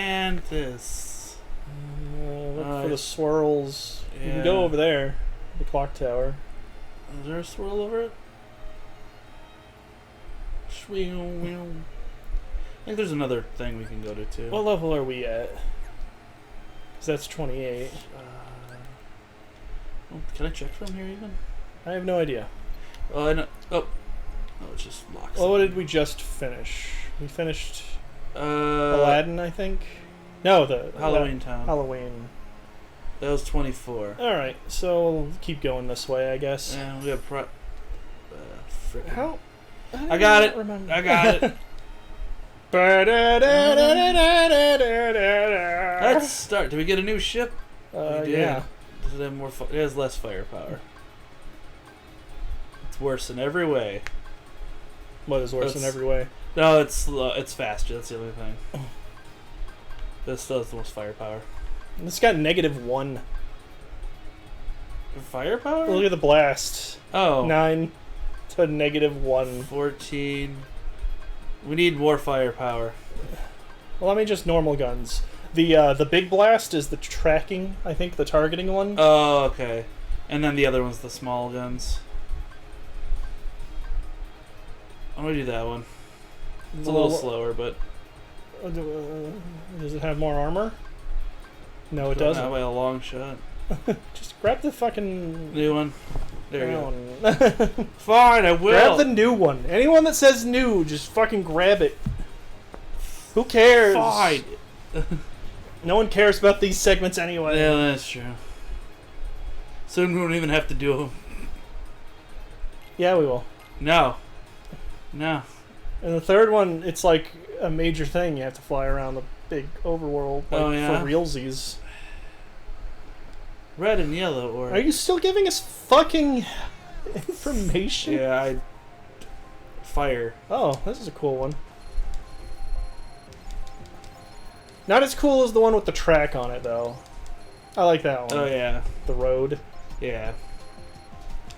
Mantis. Look for the swirls. Yeah. You can go over there, the clock tower. Is there a swirl over it? I think there's another thing we can go to too. What level are we at? Because that's 28. Can I check from here even? I have no idea. Oh, I know. Oh, it's just locks. Well, what did we just finish? We finished Uh, Aladdin, I think. No, the Halloween Town. Halloween. That was 24. All right, so we'll keep going this way, I guess. Yeah, we have How? I got it. Remember. I got it. Let's start. Did we get a new ship? We did. Yeah. Does it have more? It has less firepower. It's worse in every way. What is worse in every way? No, it's slow. It's faster. That's the only thing. This still has the most firepower. It's got -1. Firepower? Look at the blast. Oh. 9 to -1. 14. We need more firepower. Well, I mean, just normal guns. The big blast is the tracking, I think, the targeting one. Oh, okay. And then the other one's the small guns. I'm gonna do that one. It's a little slower, but... does it have more armor? No, it doesn't. Not by a long shot. Just grab the fucking... New one. There you go. Fine, I will. Grab the new one. Anyone that says new, just fucking grab it. Who cares? Fine. No one cares about these segments anyway. Yeah, that's true. Soon we won't even have to do them. Yeah, we will. No. No. And the third one, it's like a major thing. You have to fly around the big overworld for realsies. Red and yellow, or... Are you still giving us fucking information? Yeah, Fire. Oh, this is a cool one. Not as cool as the one with the track on it, though. I like that one. Oh, yeah. The road. Yeah.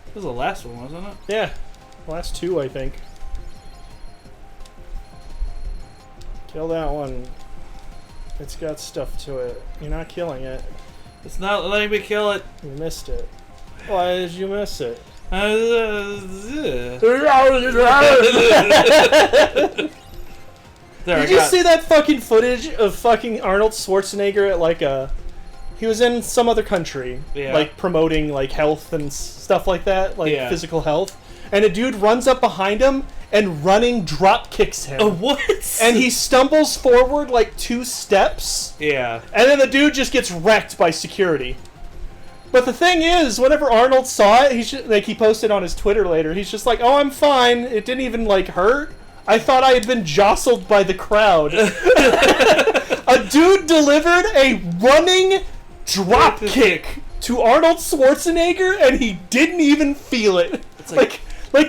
This was the last one, wasn't it? Yeah. Last two, I think. Kill that one. It's got stuff to it. You're not killing it. It's not letting me kill it. You missed it. Why did you miss it? There, Did you see that fucking footage of fucking Arnold Schwarzenegger at like a... He was in some other country, like promoting like health and stuff like that, like physical health. And a dude runs up behind him and running drop kicks him. What? And he stumbles forward like 2 steps. Yeah. And then the dude just gets wrecked by security. But the thing is, whenever Arnold saw it, he posted on his Twitter later, he's just like, "Oh, I'm fine. It didn't even like hurt. I thought I had been jostled by the crowd." A dude delivered a running drop kick to Arnold Schwarzenegger, and he didn't even feel it. It's like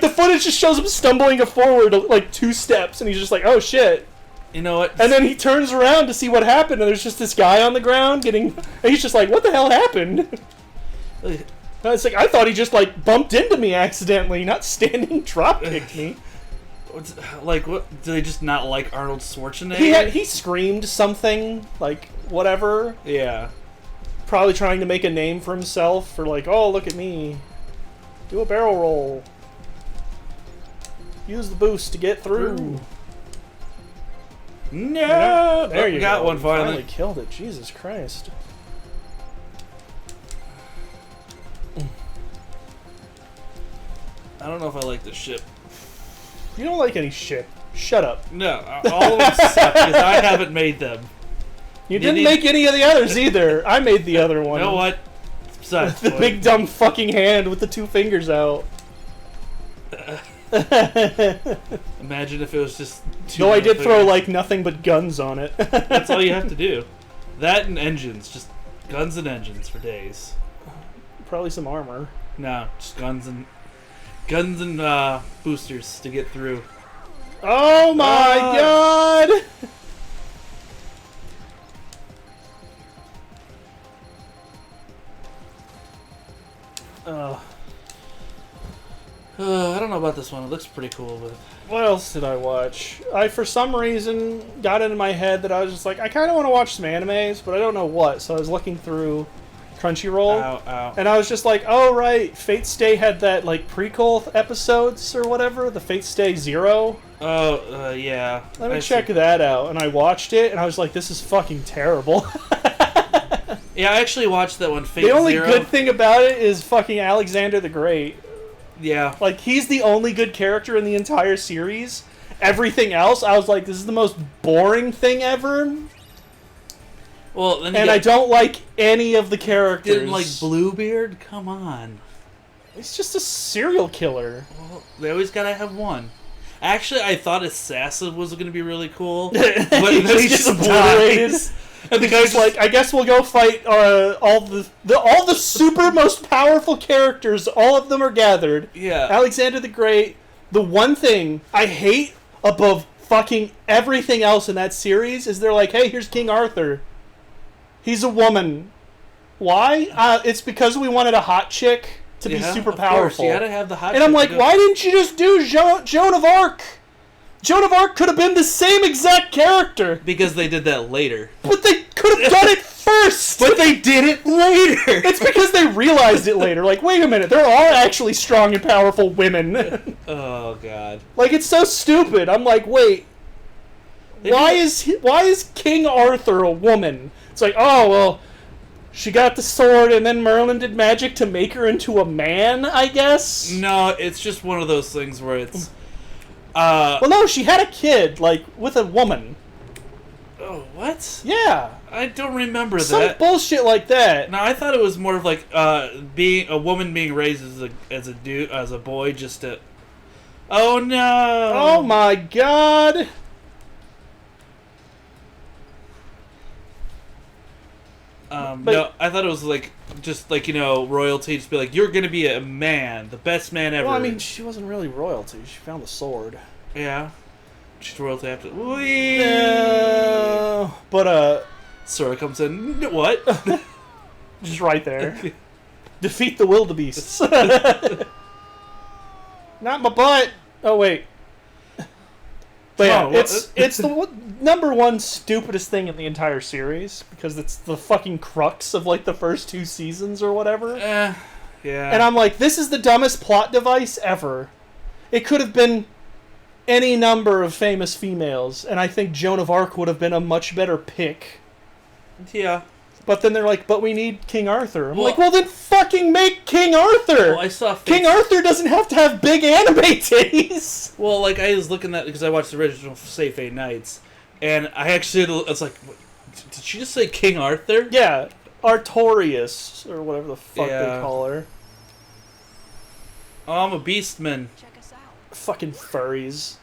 the footage just shows him stumbling forward like 2 steps, and he's just like, "Oh shit." You know what? And then he turns around to see what happened, and there's just this guy on the ground and he's just like, "What the hell happened?" It's like, I thought he just like bumped into me accidentally, not standing drop kicked me. Like, what? Do they just not like Arnold Schwarzenegger? He screamed something, like, whatever. Yeah. Probably trying to make a name for himself, for like, "Oh, look at me. Do a barrel roll. Use the boost to get through." No! There you got go. one finally. Finally killed it. Jesus Christ. I don't know if I like this ship. You don't like any shit. Shut up. No, all of them suck because I haven't made them. You didn't make any of the others either. I made the other one. You know what? Besides, the big dumb fucking hand with the 2 fingers out. Imagine if it was just 2. No, I did throw like nothing but guns on it. That's all you have to do. That and engines. Just guns and engines for days. Probably some armor. No, just guns and boosters to get through. Oh my god! I don't know about this one. It looks pretty cool, but What else did I watch? I, for some reason, got into my head that I was just like, I kind of want to watch some animes, but I don't know what. So I was looking through Crunchyroll, ow. and I was just like, oh, right, Fate Stay had that, like, prequel episodes or whatever, the Fate Stay Zero. Oh, yeah. Let me check that out. And I watched it, and I was like, this is fucking terrible. Yeah, I actually watched that one, Fate The only Zero. good thing about it is fucking Alexander the Great. Yeah. Like, he's the only good character in the entire series. Everything else, I was like, this is the most boring thing ever. Well, then And I don't like any of the characters. didn't like Bluebeard? Come on. He's just a serial killer. Well, they always gotta have one. Actually, I thought Assassin was gonna be really cool, but He's just obliterated. And the He's guy's like, I guess we'll go fight all the super most powerful characters. All of them are gathered. yeah. Alexander the Great. The one thing I hate above fucking everything else in that series is they're like, hey, here's King Arthur. He's a woman. Why? It's because we wanted a hot chick to be super of powerful. course. You gotta have the hot. And I'm chick like, to go- why didn't you just do Joan of Arc? Joan of Arc could have been the same exact character. Because they did that later. But they could have done it first. But they did it later. It's because they realized it later. Like, wait a minute, there are actually strong and powerful women. Oh god. Like, it's so stupid. I'm like, wait, why is King Arthur a woman? It's like, oh well, she got the sword, and then Merlin did magic to make her into a man, I guess. No, it's just one of those things where it's. Well, no, she had a kid, like, with a woman. Oh, what? Yeah. I don't remember Some that. bullshit like that. No, I thought it was more of like being a woman being raised as a boy just to. Oh no! Oh my god. No, I thought it was like just like royalty. Just be like, you're gonna be a man, the best man ever. Well, I mean, she wasn't really royalty. She found the sword. Yeah, she's royalty after. Whee! No, but Sora comes in. What? just right there. Defeat the wildebeests. Not my butt. Oh wait. But yeah, Oh, it's the number one stupidest thing in the entire series because it's the fucking crux of like the first 2 seasons or whatever. Yeah. And I'm like, this is the dumbest plot device ever. It could have been any number of famous females, and I think Joan of Arc would have been a much better pick. Yeah. But then they're like, but we need King Arthur. I'm Well- like, well then fucking make King Arthur! Well, I saw King Arthur doesn't have to have big anime titties! Well, like I was looking at because I watched the original Say Fate Nights, and I actually it's like, did she just say King Arthur? Yeah, Artorias, or whatever the fuck Yeah. they call her. Oh, I'm a beastman. Check us out. Fucking furries.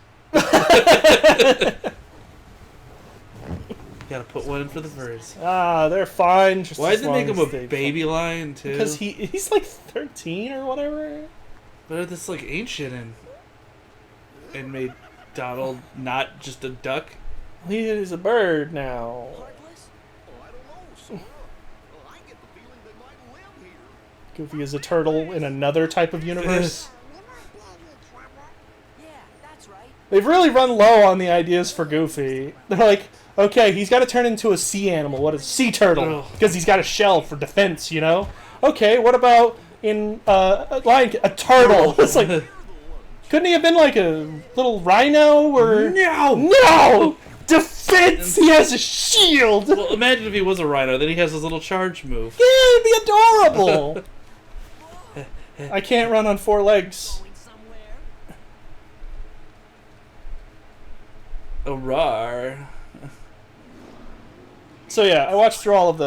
Gotta put one in for the furries. Ah, they're fine. Just Why as did they make long him as a they baby lion too? Because he's like 13 or whatever. But that's like ancient and made Donald not just a duck. He is a bird now. Heartless? Oh, I don't know, Sora. Well, I get the feeling they might live here. Goofy is a turtle in another type of universe. Yeah, that's right. They've really run low on the ideas for Goofy. They're like, okay, he's got to turn into a sea animal. What is sea turtle? Ugh. Because he's got a shell for defense, you know. Okay, what about in a turtle? It's like, couldn't he have been like a little rhino or no defense? He has a shield. Yeah, Well, imagine if he was a rhino, then he has his little charge move. it'd be adorable. I can't run on 4 legs. Going somewhere? A rar. So yeah, I watched through all of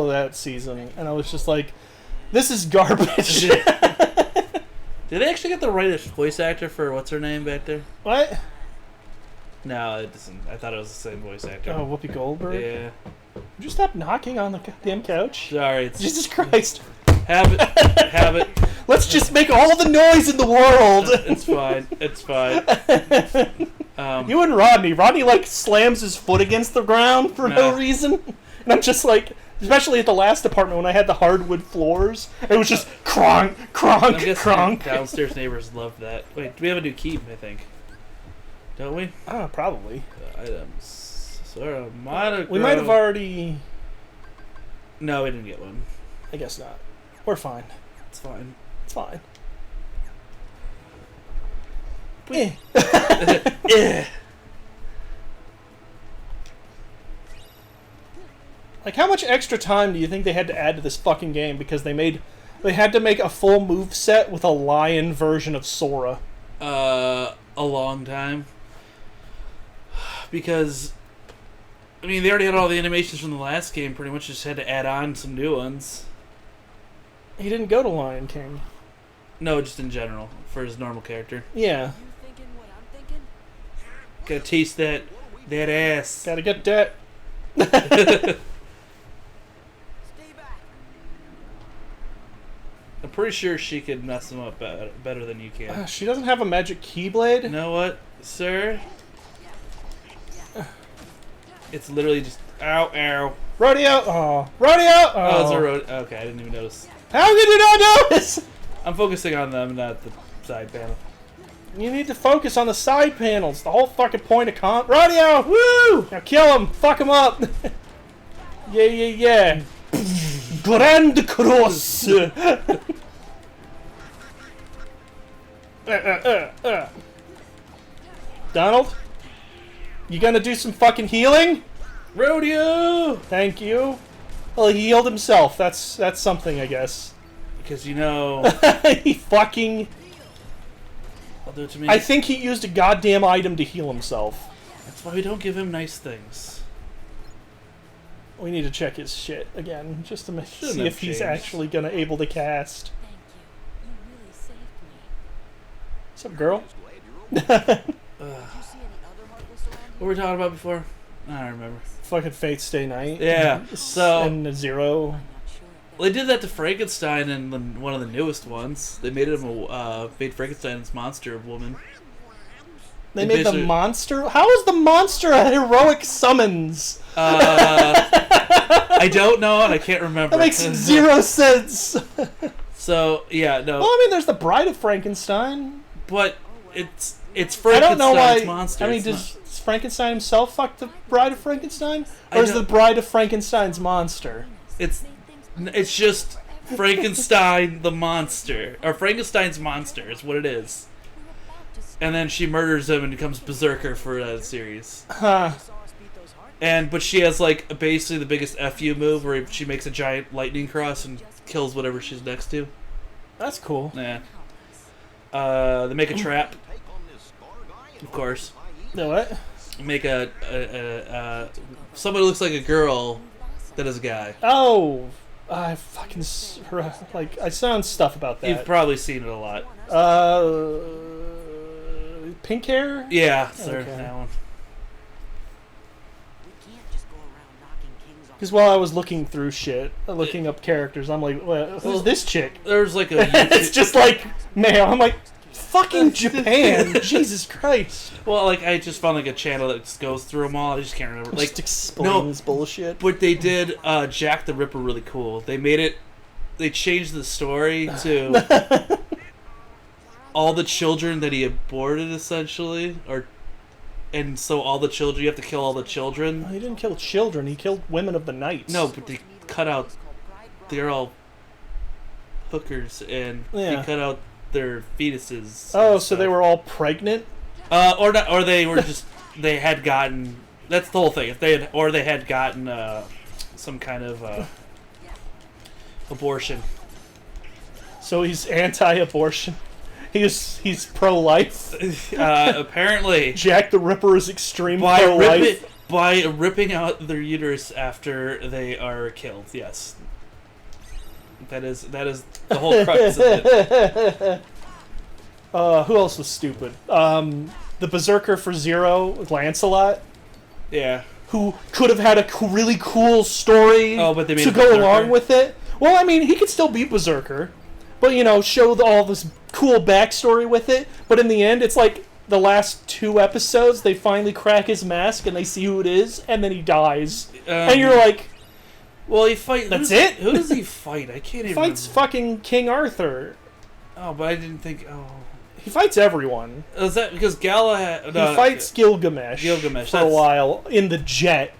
that season, and I was just like, this is garbage. Did they actually get the right voice actor for what's her name back there? What? No, it doesn't. I thought it was the same voice actor. Oh, Whoopi Goldberg? Yeah. Would you stop knocking on the goddamn couch? Sorry. It's Jesus Christ. have it. Have it. Let's just make all the noise in the world. It's fine. It's fine. You and Rodney. Rodney, like, slams his foot against the ground for no No. reason. And I'm just like, especially at the last apartment when I had the hardwood floors, it was just cronk, I cronk, guess cronk. downstairs neighbors love that. Wait, we have a new key, I think. Don't we? Probably. Items. So, might We might have already... No, we didn't get one. I guess not. We're fine. It's fine. It's fine. Yeah. Like, how much extra time do you think they had to add to this fucking game because they had to make a full move set with a lion version of Sora? A long time. Because, I mean, they already had all the animations from the last game. Pretty much just had to add on some new ones. He didn't go to Lion King. No, just in general for his normal character. Yeah. You thinking what I'm thinking? Gotta taste that ass. Gotta get that. Stay back. I'm pretty sure she could mess him up better than you can. She doesn't have a magic keyblade. You know what, sir? It's literally just ow, ow. Rodeo. Oh, rodeo. Oh, it's a road. Okay, I didn't even notice. How could you not notice? I'm focusing on them, not the side panel. You need to focus on the side panels. The whole fucking point of rodeo. Woo! Now kill him. Fuck him up. Yeah, yeah, yeah. Grand cross. Donald, you gonna do some fucking healing? Rodeo! Thank you. Well, he healed himself. That's something, I guess. Because you know, He fucking... I'll do it to me. I think he used a goddamn item to heal himself. That's why we don't give him nice things. We need to check his shit again, just to see have if he's changed. actually gonna able to cast. Thank you. You really saved me. What's up, girl? Just glad you're okay. Did you see any other heartless around What were we talking about before? I don't remember. Fucking Fate Stay Night. Yeah, so- and Zero. here? I'm not sure if Well, they did that to Frankenstein in one of the newest ones. They made him made Frankenstein's monster woman. They It made the basically- monster. How is the monster a heroic summons? I don't know, and I can't remember. That makes zero sense. So yeah, no, Well, I mean, there's the Bride of Frankenstein. but it's I Frankenstein's don't know why. monster. I mean, It's does Frankenstein himself fuck the Bride of Frankenstein, I or is don't- the Bride of Frankenstein's monster? it's just Frankenstein the monster, or Frankenstein's monster is what it is. And then she murders him and becomes berserker for that series. Huh. But she has like basically the biggest FU move where she makes a giant lightning cross and kills whatever she's next to. That's cool. Yeah. They make a trap, Take on this scar guy and of course. No what? Make somebody looks like a girl that is a guy. Oh, I fucking like I sound stuff about You've that. probably seen it a lot. Pink hair. Yeah, sir, Okay. that one. we can't just go around knocking kings off. Because while I was looking through shit, looking up characters, I'm like, well, who's this chick? There's like a It's just like male. I'm like, fucking Japan. Jesus Christ. well, like I just found like a channel that just goes through them all. I just can't remember. Like, Just explains bullshit. but they did Jack the Ripper really cool. They changed the story to all the children that he aborted, essentially, and so all the children, you have to kill all the children. He didn't kill children. He killed women of the night. No, but they cut out. They're all hookers, and Yeah. they cut out their fetuses. Oh, and so they stuff. were all pregnant? or not, or they were just they had gotten. That's the whole thing. If they had gotten some kind of abortion. So he's anti-abortion. He's pro-life. Apparently, Jack the Ripper is extreme by pro-life. ripping out their uterus after they are killed. Yes, that is the whole crux of it. Who else was stupid? The Berserker for Zero, Lancelot, Yeah. who could have had a really cool story Oh, but they made to him go Berserker? along with it. Well, I mean, he could still be Berserker, but, you know, show all this cool backstory with it. But in the end, it's like, the last 2 episodes, they finally crack his mask and they see who it is, and then he dies. And you're like, well, he fight. That's it? Who does he fight? I can't even. fights remember. fucking King Arthur. Oh, but I didn't think. Oh, He fights everyone. is that because Galahad? He fights Gilgamesh. Gilgamesh, for a that's- while in the jet.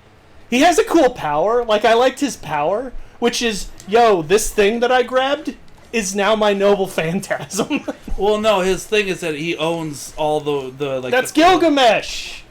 He has a cool power. Like, I liked his power, which is, yo, this thing that I grabbed is now my noble phantasm. Well, no, his thing is that he owns all the like. That's Gilgamesh.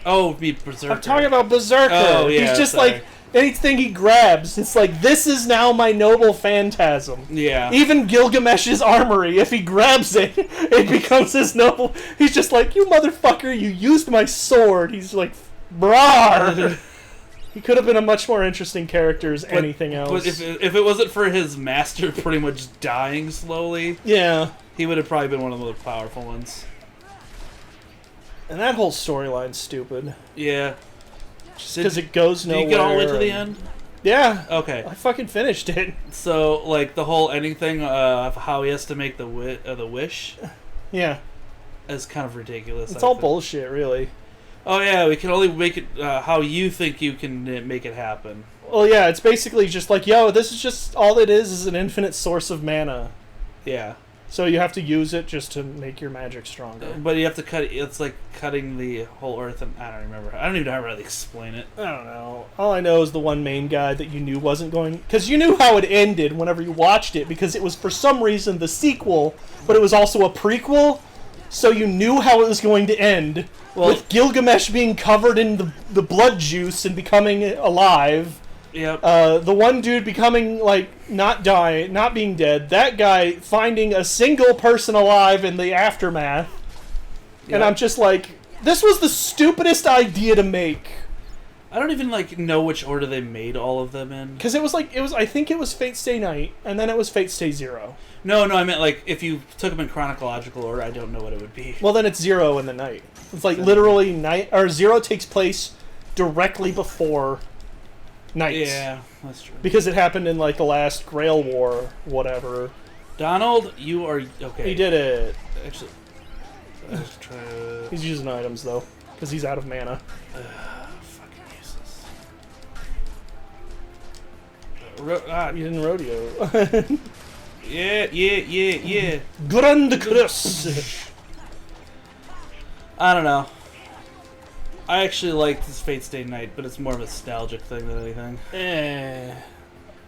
Oh, be Berserker. I'm talking about Berserker. Oh, yeah, He's just sorry. like, anything he grabs, it's like, this is now my noble phantasm. Yeah. Even Gilgamesh's armory, if he grabs it, it becomes his noble. He's just like, you motherfucker, you used my sword. He's like, brar. He could have been a much more interesting character as anything else. But if it wasn't for his master pretty much dying slowly, yeah. he would have probably been one of the most powerful ones. And that whole storyline's stupid. Yeah. Because it goes Did nowhere. you get all the way to the and- end? Yeah. Okay. I fucking finished it. So, like, the whole ending thing of how he has to make the wish Yeah. is kind of ridiculous. It's I all think. bullshit, really. Oh, yeah, we can only make it how you think you can make it happen. Well, yeah, it's basically just like, yo, this is just, all it is an infinite source of mana. Yeah. So you have to use it just to make your magic stronger. But you have to cut it. It's like cutting the whole earth, and I don't remember. I don't even know how to really explain it. I don't know. All I know is the one main guy that you knew wasn't going... Because you knew how it ended whenever you watched it, because it was for some reason the sequel, but it was also a prequel, so you knew how it was going to end. Well, with Gilgamesh being covered in the blood juice and becoming alive. Yep. The one dude becoming, like, not being dead. That guy finding a single person alive in the aftermath. Yep. And I'm just like, this was the stupidest idea to make. I don't even know which order they made all of them in. Because I think it was Fate Stay Night, and then it was Fate Stay Zero. No, I meant like if you took them in chronological order, I don't know what it would be. Well, then it's Zero in the night. It's like literally night, or Zero takes place directly before Night. Yeah, that's true. Because it happened in like the last Grail War, whatever. Donald, you are okay. He did it. Actually, I'll just try to... He's using items though, because he's out of mana. fucking useless. You didn't rodeo. Yeah. Grand Cross. I don't know. I actually like this Fate Stay Night, but it's more of a nostalgic thing than anything.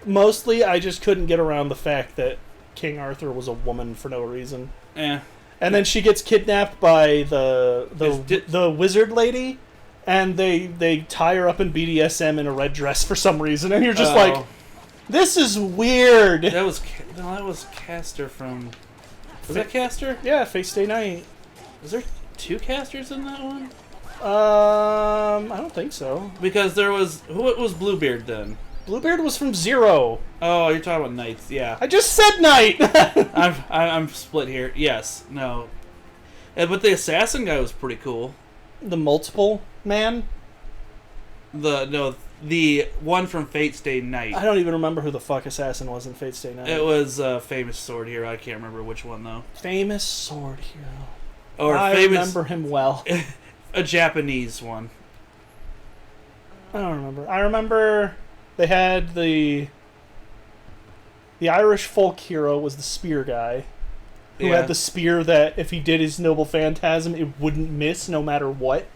Mostly, I just couldn't get around the fact that King Arthur was a woman for no reason. And then she gets kidnapped by the wizard lady, and they tie her up in BDSM in a red dress for some reason, and you're just like, this is weird. That was Caster from... Was that Caster? Yeah, Fate Stay Night. Was there 2 casters in that one? I don't think so. Because there was... Who was Bluebeard then? Bluebeard was from Zero. Oh, you're talking about Knights, yeah. I just said Night! I'm split here. Yes, no. But the assassin guy was pretty cool. The multiple man? The one from Fate Stay Night. I don't even remember who the fuck assassin was in Fate Stay Night. It was a famous sword hero. I can't remember which one though. Famous sword hero. Or I famous, remember him well. a Japanese one. I don't remember. I remember they had the Irish folk hero was the spear guy. Who had the spear that if he did his noble phantasm, it wouldn't miss no matter what.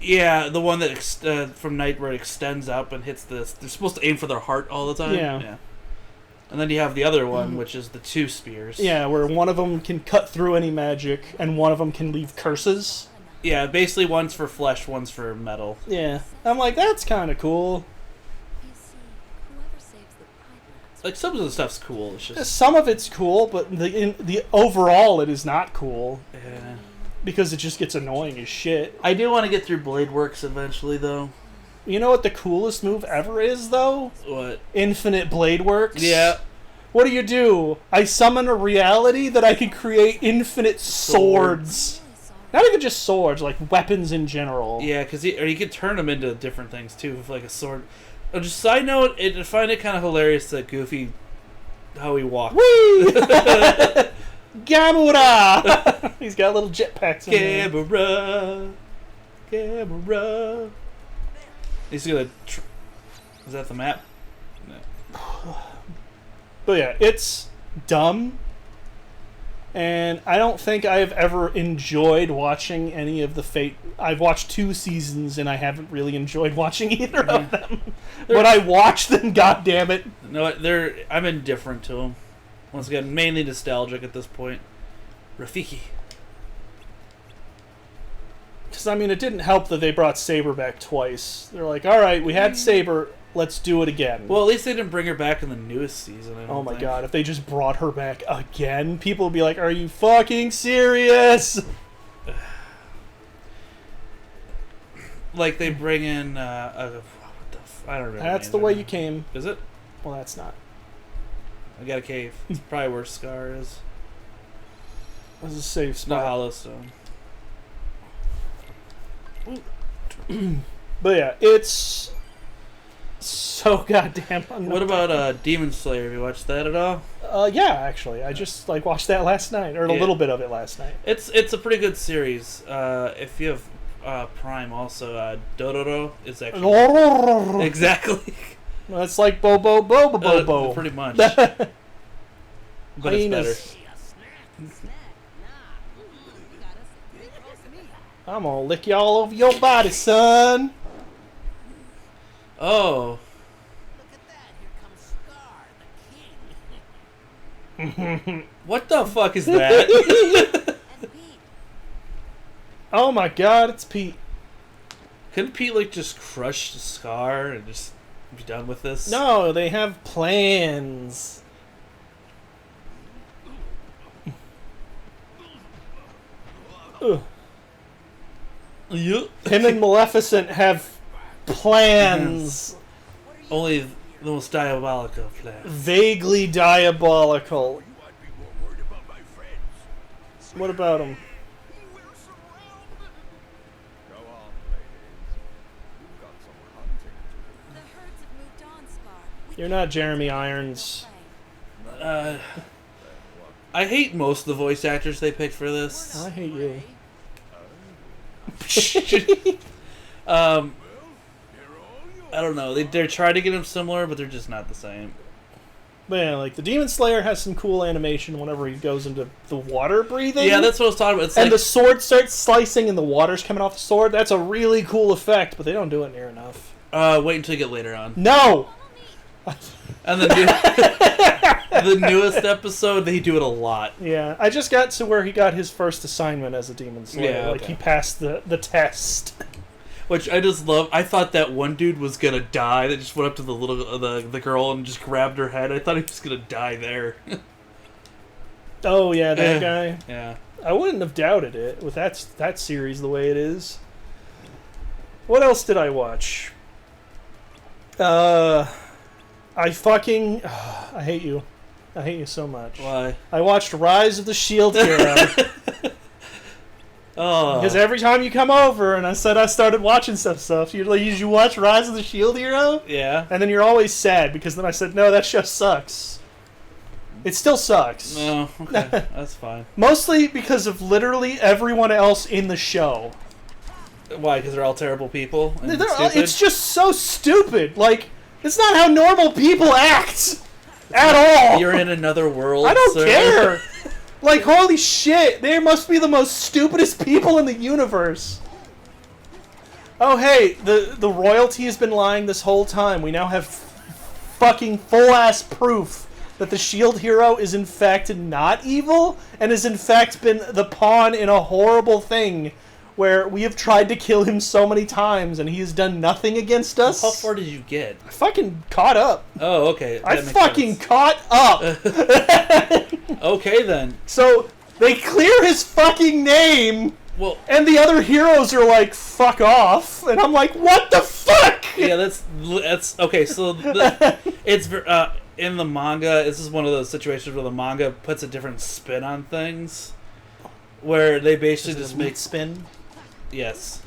Yeah, the one that from Night where it extends up and hits this. They're supposed to aim for their heart all the time. Yeah. And then you have the other one, which is the 2 spears. Yeah, where one of them can cut through any magic, and one of them can leave curses. Yeah, basically one's for flesh, one's for metal. Yeah. I'm like, that's kind of cool. You see, whoever saves the pipeline. Like, some of the stuff's cool. It's just... Some of it's cool, but the overall it is not cool. Yeah. Because it just gets annoying as shit. I do want to get through Blade Works eventually, though. You know what the coolest move ever is, though? What? Infinite Blade Works. Yeah. What do? I summon a reality that I can create infinite swords. Not even just swords, like weapons in general. Yeah, because you could turn them into different things, too, with like a sword. Oh, just side note, I find it kind of hilarious that Goofy, how he walks. Whee! Gamera! He's got little jetpacks in there. Gamera. He's gonna. Is that the map? No. But yeah, it's dumb. And I don't think I've ever enjoyed watching any of the Fate. I've watched 2 seasons and I haven't really enjoyed watching either of them. But I watched them, goddammit. No, I'm indifferent to them. Once again, mainly nostalgic at this point. Rafiki. Because, I mean, it didn't help that they brought Saber back twice. They're like, alright, we had Saber, let's do it again. Well, at least they didn't bring her back in the newest season. I don't Oh my think. god, if they just brought her back again, people would be like, are you fucking serious? Like they bring in what the I don't remember. That's the way you came. Is it? Well, that's not. I got a cave. It's probably where Scar is. This is a safe It's not spot. Hollowstone. But yeah, it's so goddamn unknown. What about Demon Slayer? Have you watched that at all? Yeah, actually. I just watched that last night, or a little bit of it last night. It's a pretty good series. If you have Prime also, Dororo is actually exactly. That's like Bobo. Pretty much. But it's better. I'm gonna lick you all over your body, son. Oh. Look at that. Here comes Scar, the king. What the fuck is that? Oh my god, it's Pete. Couldn't Pete like just crush the Scar and just be done with this? No, they have plans. Ugh. Yup. Him and Maleficent have plans. Only the most diabolical plan. Vaguely diabolical. You might be more worried about my friends. What about him? We're surrounded. Go on, ladies. We've got some hunting to do. The herds have moved on, Scar. We You're can't not Jeremy let them Irons. play. I hate most of the voice actors they picked for this. I hate you. I don't know. They're trying to get them similar, but they're just not the same. But yeah, like the Demon Slayer has some cool animation whenever he goes into the water breathing. Yeah, that's what I was talking about. It's and like, the sword starts slicing and the water's coming off the sword. That's a really cool effect, but they don't do it near enough. wait until you get later on. No! And the newest episode, they do it a lot. Yeah, I just got to where he got his first assignment as a Demon Slayer. Yeah, Like, okay. he passed the test. Which I just love. I thought that one dude was gonna die. That just went up to the little the girl and just grabbed her head. I thought he was gonna die there. Oh, yeah, that guy. Yeah. I wouldn't have doubted it with that series the way it is. What else did I watch? I fucking... I hate you. I hate you so much. Why? I watched Rise of the Shield Hero. Oh. Because every time you come over and I said I started watching some stuff, you're like, did you watch Rise of the Shield Hero? Yeah. And then you're always sad because then I said, no, that show sucks. It still sucks. No. Okay. That's fine. Mostly because of literally everyone else in the show. Why? Because they're all terrible people. And It's stupid? just so stupid. Like, it's not how normal people act at all. You're in another world. I don't sir. care. Like, holy shit, they must be the most stupidest people in the universe. Oh, hey, the royalty has been lying this whole time. We now have fucking full-ass proof that the Shield Hero is in fact not evil and has in fact been the pawn in a horrible thing where we have tried to kill him so many times and he has done nothing against us. How far did you get? I fucking caught up. Oh, okay. I That makes fucking sense. caught up. Okay then. So they clear his fucking name, Well, and the other heroes are like, "Fuck off," and I'm like, "What the fuck?" yeah. That's okay. So it's in the manga. This is one of those situations where the manga puts a different spin on things, where they basically just make spin. yes.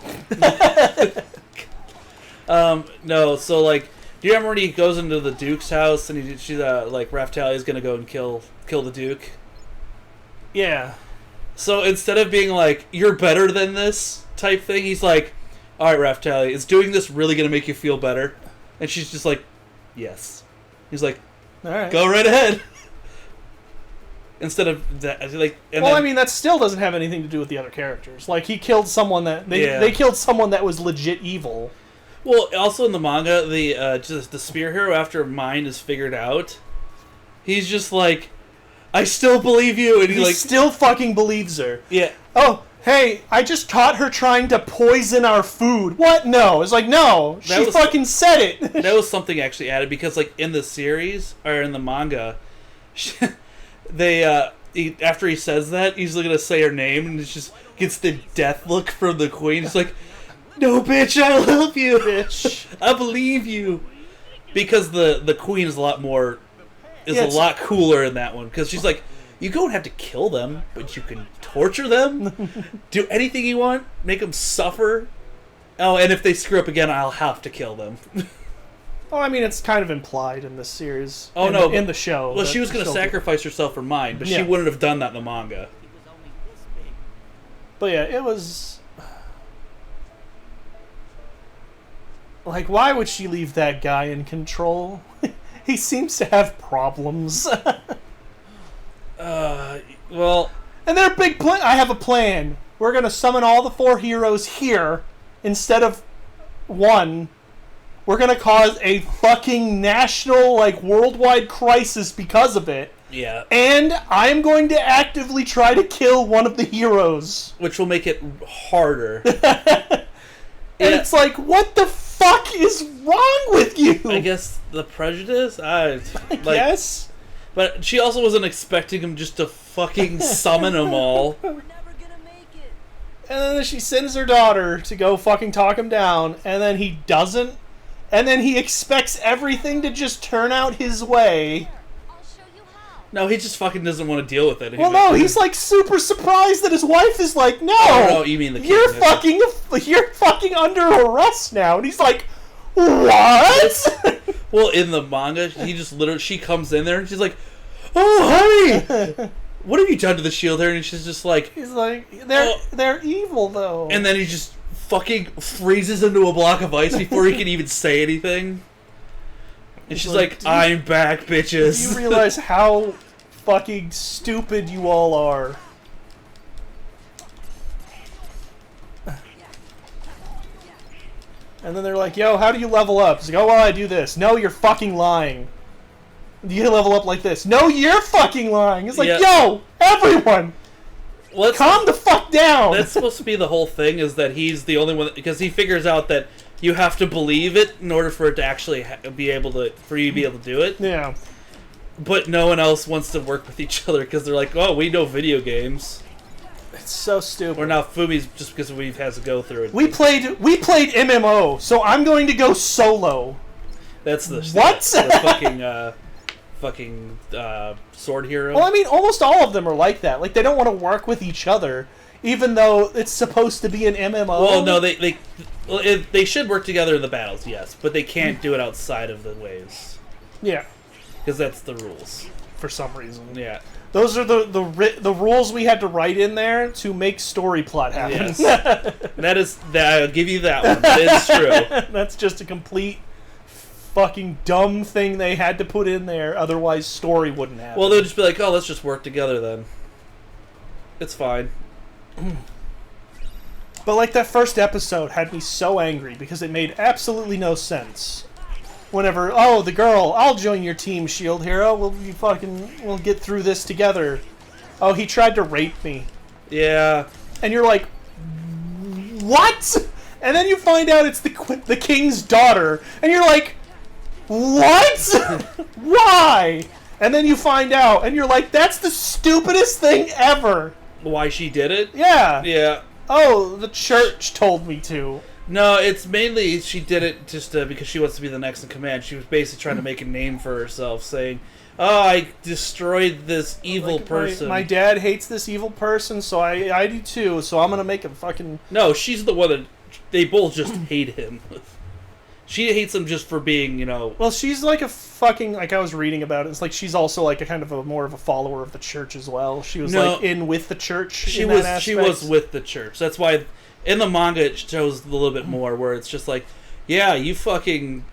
No. So like, do you remember when he goes into the Duke's house and she's like Raftalia's gonna go and kill the Duke? Yeah. So instead of being like, you're better than this type thing, he's like, alright, Raftalia, is doing this really going to make you feel better? And she's just like, yes. He's like, All right. go right ahead. Instead of that, like, and Well, then, I mean, that still doesn't have anything to do with the other characters. Like, he killed someone that Yeah. they killed someone that was legit evil. well, also in the manga, the spear hero, after Mind is figured out, he's just like, I still believe you, and He like, still fucking believes her. yeah, Oh, hey, I just caught her trying to poison our food. What? No. It's like, no. That She was- fucking said it. that was something actually added because like in the series or in the manga, after he says that, he's gonna say her name and it just gets the death look from the queen. It's like, no, bitch, I'll help you, Bitch. I believe you, because the queen is a lot more, Yeah, a lot cooler in that one because she's like, you don't have to kill them, but you can torture them, do anything you want, make them suffer. Oh, and if they screw up again, I'll have to kill them. Oh, I mean, it's kind of implied in this series. Oh, in no, in the show. Well, that she was going to she'll do. sacrifice herself for mine, but Yeah. she wouldn't have done that in the manga. But yeah, it was... Like, why would she leave that guy in control? He seems to have problems. Well, And their big plan... I have a plan. We're going to summon all the 4 heroes here instead of 1. We're going to cause a fucking national, like, worldwide crisis because of it. yeah, And I'm going to actively try to kill one of the heroes. which will make it harder. And Yeah. it's like, what the fuck is wrong with you? I guess the prejudice? Yes? But she also wasn't expecting him just to fucking summon them all. We're never gonna make it. And then she sends her daughter to go fucking talk him down, and then he doesn't. And then he expects everything to just turn out his way. I'll show you how. No, he just fucking doesn't want to deal with it. Well, no, he's like super surprised that his wife is like, no, Oh, no, you mean the king. you're fucking under arrest now. And he's like, what? Well, in the manga, she comes in there and she's like, oh, hi! What have you done to the shield here? And she's just like, He's like, Oh. they're evil though. and then he just fucking freezes into a block of ice before he can even say anything. And she's like, Dude, I'm back, do you bitches. realize how fucking stupid you all are? And then they're like, yo, how do you level up? He's like, oh, well, I do this. No, you're fucking lying. You level up like this. No, you're fucking lying. It's like, Yeah. yo, everyone, Well, calm the fuck down. that's supposed to be the whole thing, is that he's the only one, because he figures out that you have to believe it in order for it to actually be able to, for you to be able to do it. Yeah. But no one else wants to work with each other because they're like, oh, we know video games. It's so stupid. Or now Fumi's just because we've had to go through it. We played MMO, so I'm going to go solo. That's the What? the fucking sword hero. Well, I mean, almost all of them are like that. Like, they don't want to work with each other, even though it's supposed to be an MMO. Well, no, they should work together in the battles, yes, but they can't do it outside of the waves Yeah, because that's the rules. for some reason. Yeah. Those are the rules we had to write in there to make story plot happen. Yes. I'll give you that one. That is true. That's just a complete fucking dumb thing they had to put in there. Otherwise, story wouldn't happen. Well, they'll just be like, oh, let's just work together then. It's fine. But like that first episode had me so angry because it made absolutely no sense. Whenever, oh, the girl, I'll join your team, Shield Hero. We'll get through this together. Oh, he tried to rape me. Yeah. And you're like, what? And then you find out it's the king's daughter, and you're like, what? Why? And then you find out, and you're like, that's the stupidest thing ever. Why she did it? Yeah. Yeah. Oh, the church told me to. No, it's mainly she did it just because she wants to be the next in command. She was basically trying to make a name for herself, saying, oh, I destroyed this evil Like, person. My dad hates this evil person, so I do too, so I'm gonna make him fucking... No, she's the one that... They both just hate him. She hates him just for being, you know. Well, she's like a fucking, like I was reading about it. It's like she's also like a kind of a more of a follower of the church as well. She was like in with the church. She was with the church. That's why in the manga it shows a little bit more where it's just like, yeah, you fucking.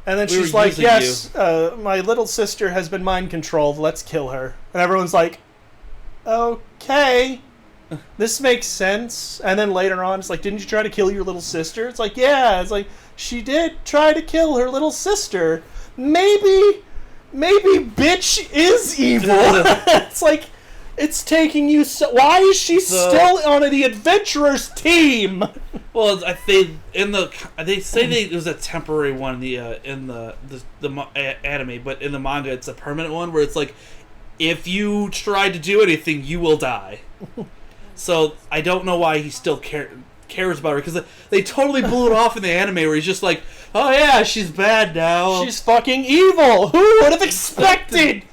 And then she's like, yes, my little sister has been mind controlled. Let's kill her. And everyone's like, okay. This makes sense. And then later on, it's like, didn't you try to kill your little sister? It's like, yeah. It's like, she did try to kill her little sister. Maybe bitch is evil. It's like, it's taking you so... Why is she still on the adventurers team? Well, they say it was a temporary one in the anime, but in the manga it's a permanent one where it's like, if you try to do anything, you will die. So I don't know why he still cares about her, because they totally blew it off in the anime where he's just like, oh yeah, she's bad now. She's fucking evil. Who would have expected?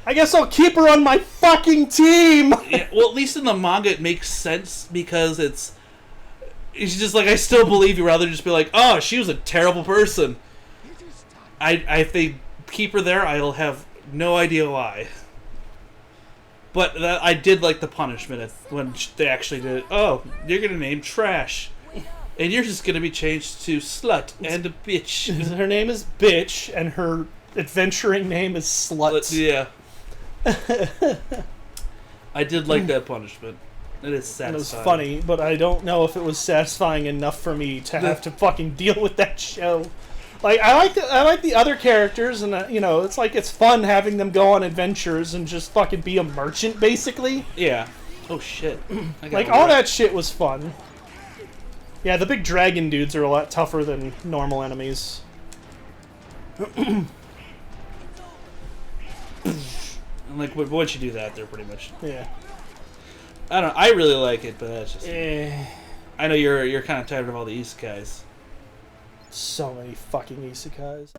I guess I'll keep her on my fucking team. Yeah, well, at least in the manga it makes sense because it's just like, I still believe you, rather than just be like, oh, she was a terrible person. If they keep her there, I'll have no idea why. But I did like the punishment when they actually did it. Oh, you're going to name Trash. And you're just going to be changed to Slut and a Bitch. Her name is Bitch, and her adventuring name is Slut. Yeah. I did like that punishment. It is satisfying. It was funny, but I don't know if it was satisfying enough for me to have to fucking deal with that show. Like, I like the other characters, and you know, it's like, it's fun having them go on adventures and just fucking be a merchant, basically. Yeah. Oh shit. Like, all that shit was fun. Yeah, the big dragon dudes are a lot tougher than normal enemies. And like, once you do that, they're pretty much. Yeah. I don't know. I really like it, but that's just. I know you're kind of tired of all the isekais. So many fucking isekais.